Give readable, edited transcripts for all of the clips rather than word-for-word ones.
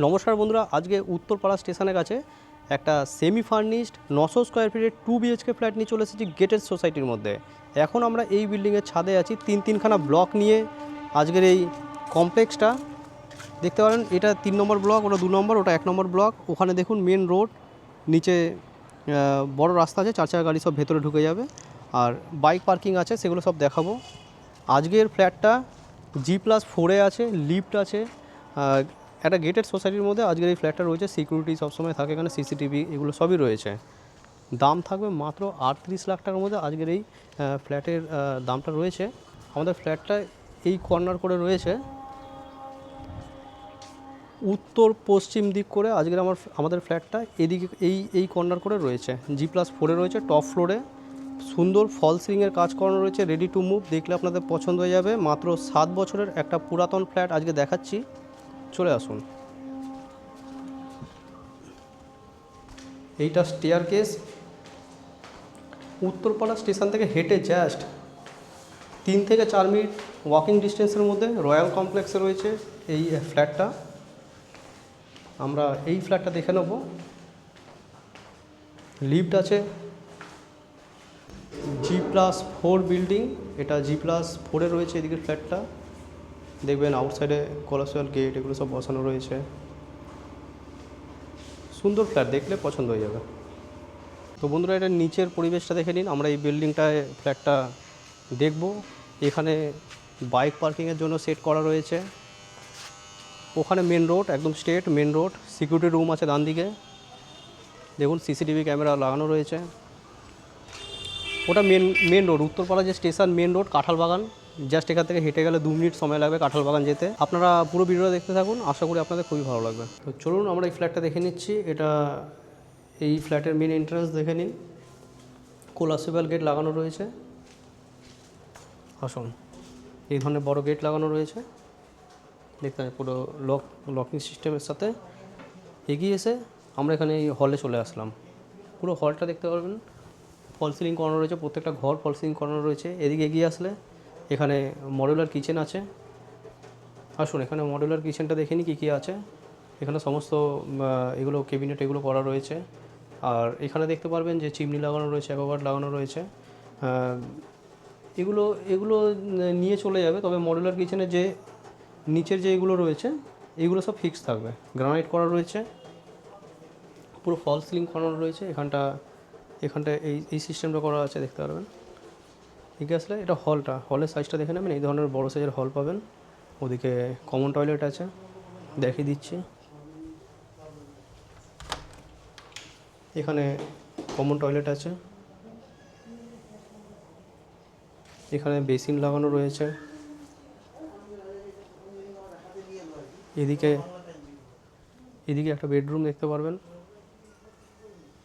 নমস্কার বন্ধুরা, আজকে উত্তরপাড়া স্টেশনের কাছে একটা সেমি ফার্নিশড 900 স্কোয়ার ফিটের 2 বিএইচকে ফ্ল্যাট নিয়ে চলে এসেছি গেটেড সোসাইটির মধ্যে। এখন আমরা এই বিল্ডিংয়ের ছাদে আছি, তিনখানা ব্লক নিয়ে আজকের এই কমপ্লেক্সটা দেখতে পারেন। এটা 3 নম্বর ব্লক, ওটা 2 নম্বর, ওটা 1 নম্বর ব্লক। ওখানে দেখুন মেন রোড, নিচে বড় রাস্তা আছে, 4 চাকা গাড়ি সব ভেতরে ঢুকে যাবে, আর বাইক পার্কিং আছে, সেগুলো সব দেখাবো। আজকের ফ্ল্যাটটা G+4-এ আছে, লিফট আছে, একটা গেটেড সোসাইটির মধ্যে আজকের এই ফ্ল্যাটটা রয়েছে। সিকিউরিটি সবসময় থাকে এখানে, সিসিটিভি এগুলো সবই রয়েছে। দাম থাকবে মাত্র 38 লাখ টাকার মধ্যে আজকের এই ফ্ল্যাটের দামটা রয়েছে। আমাদের ফ্ল্যাটটা এই কর্নার করে রয়েছে, উত্তর পশ্চিম দিক করে আজকের আমাদের ফ্ল্যাটটা এদিকে এই কর্নার করে রয়েছে। G+4-এ রয়েছে, টপ ফ্লোরে সুন্দর ফল সিলিংয়ের কাজ করানো রয়েছে, রেডি টু মুভ। দেখলে আপনাদের পছন্দ হয়ে যাবে। মাত্র 7 বছরের একটা পুরাতন ফ্ল্যাট আজকে দেখাচ্ছি, চলে আসুন। এইটা স্টেয়ার কেস, উত্তরপাড়া স্টেশন থেকে হেঁটে জাস্ট 3 থেকে 4 মিনিট ওয়াকিং ডিস্টেন্সের মধ্যে রয়্যাল কমপ্লেক্সে রয়েছে এই ফ্ল্যাটটা। আমরা এই ফ্ল্যাটটা দেখে নেব। লিফট আছে, G+4 বিল্ডিং, এটা G+4-এ রয়েছে এদিকে ফ্ল্যাটটা। দেখবেন আউটসাইডে কলাসিয়াল গেট এগুলো সব বসানো রয়েছে। সুন্দর ফ্ল্যাট, দেখলে পছন্দ হয়ে যাবে। তো বন্ধুরা, এটা নিচের পরিবেশটা দেখে নিন। আমরা এই বিল্ডিংটায় ফ্ল্যাটটা দেখব। এখানে বাইক পার্কিংয়ের জন্য সেট করা রয়েছে। ওখানে মেন রোড, একদম straight main road. Security room আছে ডান দিকে, দেখুন সিসিটিভি ক্যামেরা লাগানো রয়েছে। ওটা মেন রোড, উত্তরপাড়া যে station main road, Kanthalbagan. Just এখান থেকে হেঁটে গেলে 2 মিনিট সময় লাগবে কাঁঠালবাগান যেতে। আপনারা পুরো ভিডিওটা দেখতে থাকুন, আশা করি আপনাদের খুবই ভালো লাগবে। তো চলুন আমরা এই ফ্ল্যাটটা দেখে নিচ্ছি। এটা এই ফ্ল্যাটের মেন এন্ট্রান্স দেখে নিন, কোলাসিয়াল গেট লাগানো রয়েছে। আসুন, এই ধরনের বড় গেট লাগানো রয়েছে, দেখতে পুরো লকিং সিস্টেমের সাথে। এগিয়ে এসে আমরা এখানে এই হলে চলে আসলাম। পুরো হলটা দেখতে পারবেন, ফল সিলিং করানো রয়েছে, প্রত্যেকটা ঘর ফল সিলিং করানো রয়েছে। এদিকে এগিয়ে আসলে এখানে মডুলার কিচেন আছে। আসুন এখানে মডুলার কিচেনটা দেখে নিই কী কী আছে। এখানে সমস্ত এগুলো ক্যাবিনেট এগুলো করা রয়েছে। আর এখানে দেখতে পারবেন যে চিমনি লাগানো রয়েছে, অ্যাকোয়াগার্ড লাগানো রয়েছে। এগুলো এগুলো নিয়ে চলে যাবে, তবে মডুলার কিচেনে যে নিচের যে এগুলো রয়েছে এগুলো সব ফিক্স থাকবে। গ্রানাইট করা রয়েছে, পুরো ফল সিলিং করানো রয়েছে। এখানটা এই সিস্টেমটা করা আছে, দেখতে পারবেন। এগিয়ে আসলে এটা হলের সাইজটা দেখে নেবেন। এই ধরনের বড় সাইজের হল পাবেন। ওদিকে কমন টয়লেট আছে, দেখিয়ে দিচ্ছি। এখানে কমন টয়লেট আছে, এখানে বেসিন লাগানো রয়েছে। এদিকে একটা বেডরুম দেখতে পারবেন,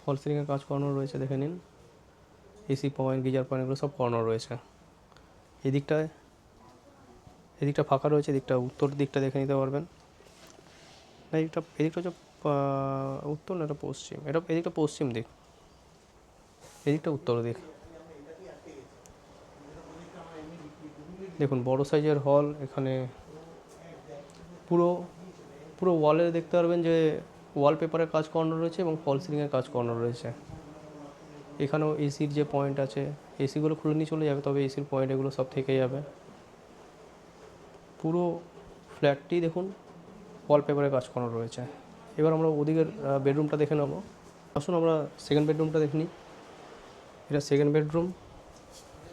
ফল সিলিংয়ের কাজ করানো রয়েছে, দেখে নিন। এসি পয়েন্ট, গিজার পয়েন্ট এগুলো সব করানো রয়েছে। এদিকটা ফাঁকা রয়েছে, এদিকটা উত্তর দিকটা দেখে নিতে পারবেন। না, এদিকটা হচ্ছে উত্তর, না এটা পশ্চিম। এদিকটা পশ্চিম দিক, এদিকটা উত্তর দিক। দেখুন বড় সাইজের হল। এখানে পুরো ওয়ালে দেখতে পারবেন যে ওয়ালপেপারের কাজ করানো রয়েছে এবং ফল সিলিংয়ের কাজ করানো রয়েছে। এখানেও এসির যে পয়েন্ট আছে, এসিগুলো খুলে নিয়ে চলে যাবে, তবে এসির পয়েন্ট এগুলো সব থেকে যাবে। পুরো ফ্ল্যাটটি দেখুন ওয়ালপেপারের কাজ করানো রয়েছে। এবার আমরা ওদিকের বেডরুমটা দেখে নেব। আসুন আমরা সেকেন্ড বেডরুমটা দেখে নিই। এটা সেকেন্ড বেডরুম,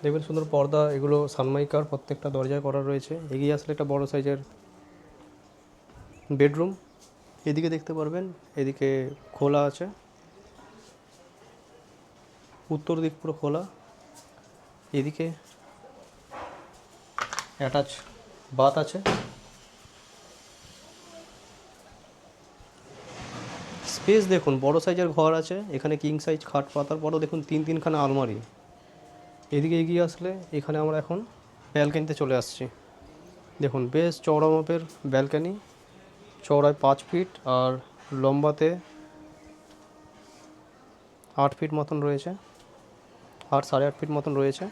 দেখবেন সুন্দর পর্দা এগুলো সানমাইকার প্রত্যেকটা দরজায় করা রয়েছে। এগিয়ে আসলে একটা বড় সাইজের বেডরুম। এদিকে দেখতে পারবেন, এদিকে খোলা আছে, উত্তর দিক পুরো খোলা। এদিকে অ্যাটাচ বাথ আছে। স্পেস দেখুন, বড় সাইজের ঘর আছে। এখানে কিং সাইজ খাট পাতার পরও দেখুন তিনখানা আলমারি। এদিকে এগিয়ে আসলে এখানে আমরা এখন ব্যালকানিতে চলে আসছি। দেখুন বেশ চওড়া মাপের ব্যালকানি, চওড়ায় 5 ফিট আর লম্বাতে 8 ফিট মতন রয়েছে, 8 সাড়ে 8 ফিট মতন রয়েছে।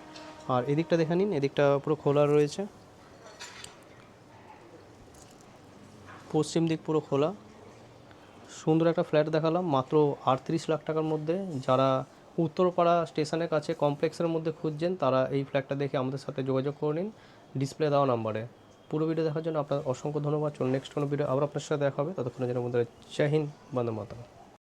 আর এদিকটা দেখে নিন, এদিকটা পুরো খোলা রয়েছে, পশ্চিম দিক পুরো খোলা। সুন্দর একটা ফ্ল্যাট দেখালাম মাত্র 38 লাখ টাকার মধ্যে। যারা উত্তরপাড়া স্টেশনের কাছে কমপ্লেক্সের মধ্যে খুঁজছেন তারা এই ফ্ল্যাটটা দেখে আমাদের সাথে যোগাযোগ করে নিন ডিসপ্লে দেওয়া নাম্বারে। পুরো ভিডিও দেখার জন্য আপনার অসংখ্য ধন্যবাদ। চলুন নেক্সট কোনো ভিডিও আবার আপনার সাথে দেখা হবে। ততক্ষণের জন্য আমাদের জয় হিন্দ, বন্দে মাতরম।